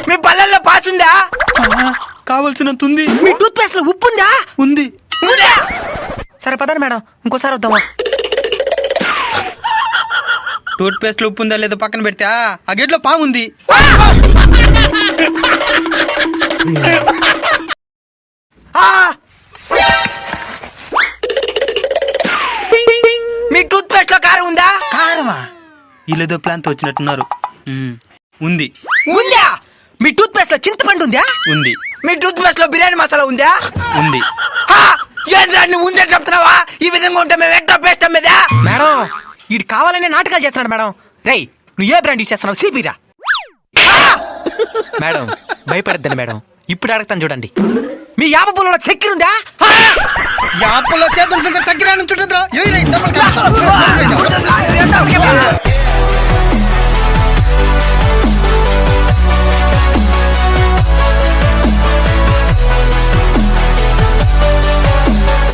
మీ పళ్ళల్లో పాసుందా? కావలసినంత ఉంది. మీ టూత్ పేస్ట్ లో ఉప్పు ఉందా? ఉంది. సరే పదండి మేడం, ఇంకోసారి వద్దామా? టూత్ పేస్ట్ లో ఉప్పు ఉందా లేదో పక్కన పెడితే ఆ గేట్లో పాము ఉంది. మీ టూత్ పేస్ట్ లో కారం ఉందా? కారమా? వీళ్ళేదో ప్లాన్ తో వచ్చినట్టున్నారు. ఉంది. ఉందా? మీ టూత్ పేస్ట్ లో చింతపండు ఉందా? ఉంది. మీ టూత్ పేస్ట్ లో బిర్యానీ మసాలా ఉందా? ఉంది. ఏంద్రా నువ్వు ఉందని చెప్తున్నావా? ఈ విధంగా ఉంటే మేము ఎట్లా పేస్ట్ అమ్మేదా? మేడం వీడు కావాలనే నాటకాలు చేస్తున్నాడు మేడం. రేయ్ నువ్వు ఏ బ్రాండ్ యూస్ చేస్తున్నావు? సిపిరా. మేడం భయపడద్దండి మేడం, ఇప్పుడు అడుగుతాను చూడండి. మీ యాప పొలంలో చక్కెర ఉందా? యాపల్లో చేతులు దగ్గర తగ్గిరా నుంచి